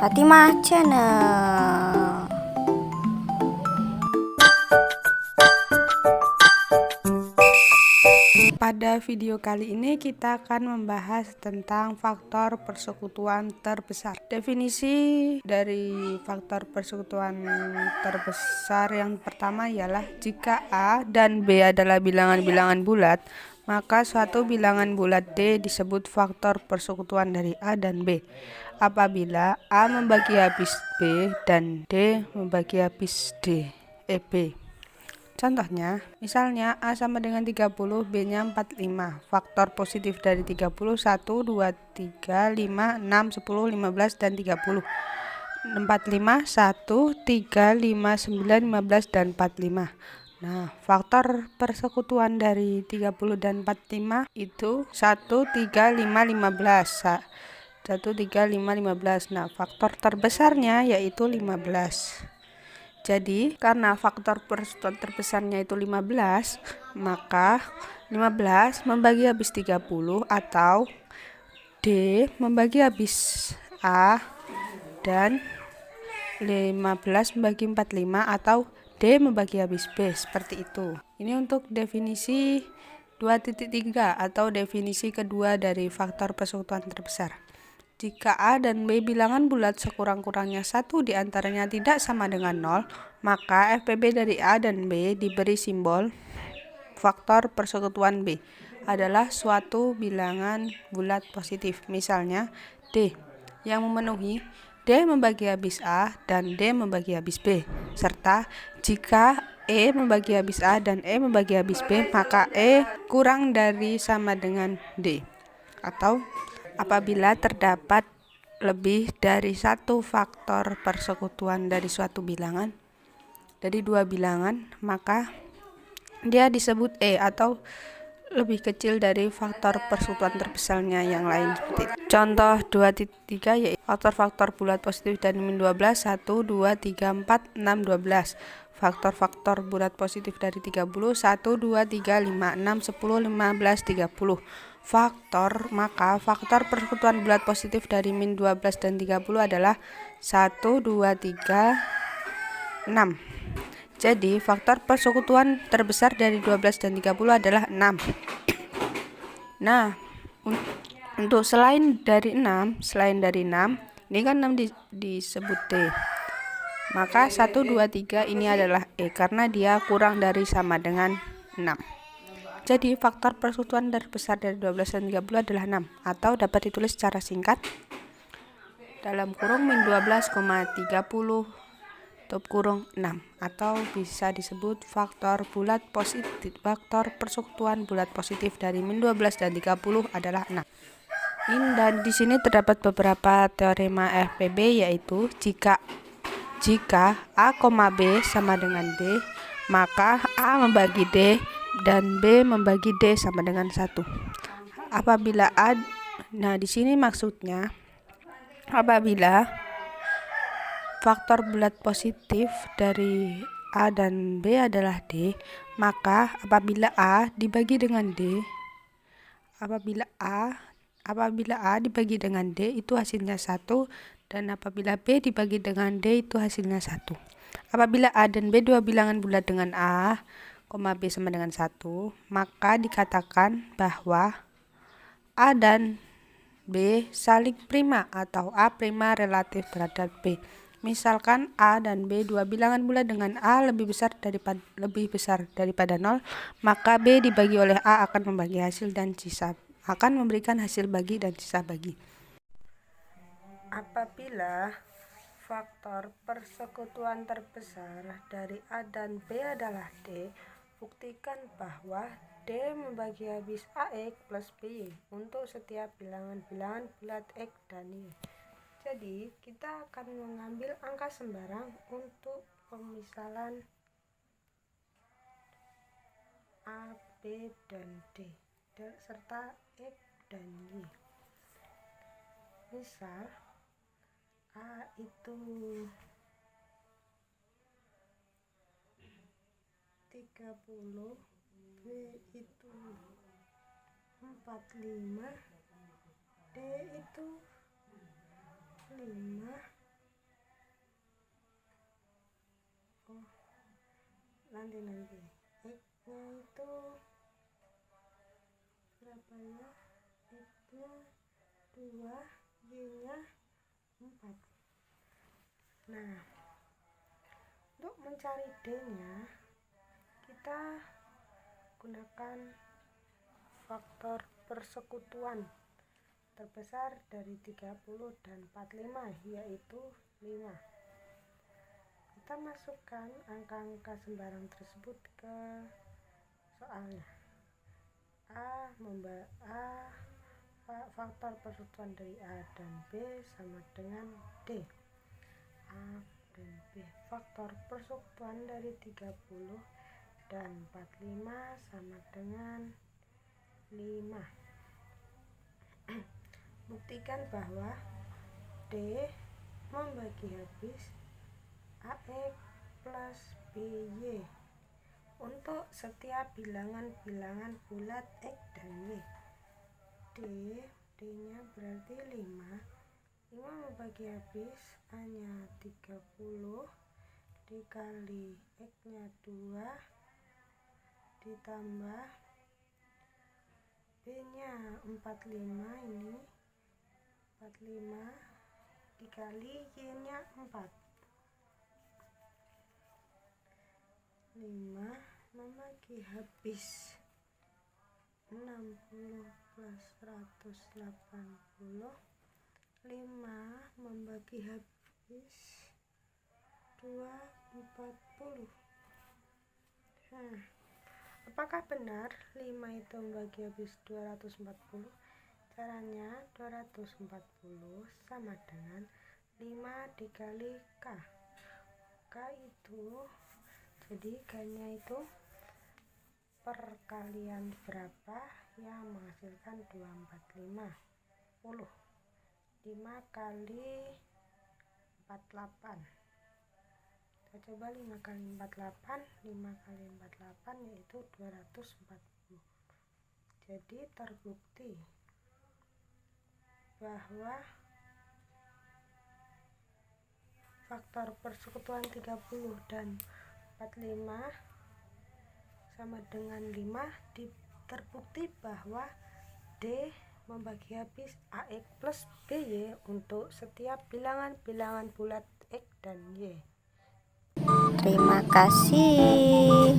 Fatimah Channel. Pada video kali ini kita akan membahas tentang faktor persekutuan terbesar. Definisi dari faktor persekutuan terbesar yang pertama ialah jika A dan B adalah bilangan-bilangan bulat, maka suatu bilangan bulat D disebut faktor persekutuan dari A dan B. Apabila A membagi habis B dan D membagi habis B. Contohnya, misalnya A sama dengan 30, B-nya 45. Faktor positif dari 30, 1, 2, 3, 5, 6, 10, 15, dan 30. 45, 1, 3, 5, 9, 15, dan 45. Nah, faktor persekutuan dari 30 dan 45 itu 1, 3, 5, 15. 1, 3, 5, 15. Nah, faktor terbesarnya yaitu 15. Jadi, karena faktor persekutuan terbesarnya itu 15, maka 15 membagi habis 30 atau D membagi habis A dan 15 membagi 45 atau D membagi habis B, seperti itu. Ini untuk definisi 2.3 atau definisi kedua dari faktor persekutuan terbesar. Jika A dan B bilangan bulat sekurang-kurangnya satu di antaranya tidak sama dengan 0, maka FPB dari A dan B diberi simbol faktor persekutuan B adalah suatu bilangan bulat positif. Misalnya D yang memenuhi D membagi habis A dan D membagi habis B, serta jika E membagi habis A dan E membagi habis B, maka E kurang dari sama dengan D. Atau apabila terdapat lebih dari satu faktor persekutuan dari suatu bilangan, dari dua bilangan, maka dia disebut E atau lebih kecil dari faktor persekutuan terbesarnya yang lain. Contoh 2.3 yaitu faktor-faktor bulat positif dari min 12, 1, 2, 3, 4, 6, 12. Faktor-faktor bulat positif dari 30, 1, 2, 3, 5, 6, 10, 15, 30. Maka faktor persekutuan bulat positif dari min 12 dan 30 adalah 1, 2, 3, 6. Jadi faktor persekutuan terbesar dari 12 dan 30 adalah 6. Nah, untuk selain dari 6, ini kan 6 disebut D. Maka 1, 2, 3 ini adalah E karena dia kurang dari sama dengan 6. Jadi faktor persekutuan terbesar dari 12 dan 30 adalah 6, atau dapat ditulis secara singkat dalam kurung min 12,30 tutup kurung 6, atau bisa disebut faktor persekutuan bulat positif dari min 12 dan 30 adalah 6. Dan di sini terdapat beberapa teorema FPB, yaitu jika A, B sama dengan D, maka A membagi D dan B membagi D sama dengan 1. Apabila di sini maksudnya apabila faktor bulat positif dari A dan B adalah D, maka apabila A dibagi dengan D, apabila A dibagi dengan D itu hasilnya 1, dan apabila B dibagi dengan D itu hasilnya 1. Apabila A dan B dua bilangan bulat dengan A, B sama dengan 1, maka dikatakan bahwa A dan B saling prima atau A prima relatif terhadap B. Misalkan A dan B dua bilangan bulat dengan A lebih besar daripada 0, maka B dibagi oleh A akan membagi hasil dan sisa akan memberikan hasil bagi dan sisa bagi. Apabila faktor persekutuan terbesar dari A dan B adalah D, buktikan bahwa D membagi habis AX plus BY untuk setiap bilangan-bilangan bulat X dan Y. Jadi, kita akan mengambil angka sembarang untuk pemisalan A, B, dan D, serta X dan Y. Misal, A itu 30, B itu 45, D itu 5, nanti X-nya itu berapa ya? X-nya 2, Y-nya 4. Nah, untuk mencari D-nya kita gunakan faktor persekutuan terbesar dari 30 dan 45, yaitu 5. Kita masukkan angka-angka sembarang tersebut ke soalnya. Faktor persekutuan dari A dan B sama dengan D. A dan B. Faktor persekutuan dari 30 dan 45 sama dengan 5. Buktikan bahwa D membagi habis AX plus BY untuk setiap bilangan-bilangan bulat X dan Y. D-nya berarti 5 membagi habis A-nya 30 dikali X-nya 2 ditambah B-nya 45, ini 45 dikali Y-nya 4. 5 membagi habis 60 plus 180. 5 membagi habis 240. Nah, apakah benar 5 itu membagi habis 240? Caranya 240 sama dengan 5 dikali K. K itu, jadi K-nya itu perkalian berapa yang menghasilkan 245? 10. 5 kali 48. Kita coba 5 kali 48. 5 kali 48 yaitu 240. Jadi terbukti bahwa faktor persekutuan 30 dan 45 sama dengan 5. Terbukti bahwa D membagi habis AX plus BY untuk setiap bilangan-bilangan bulat X dan Y. Terima kasih.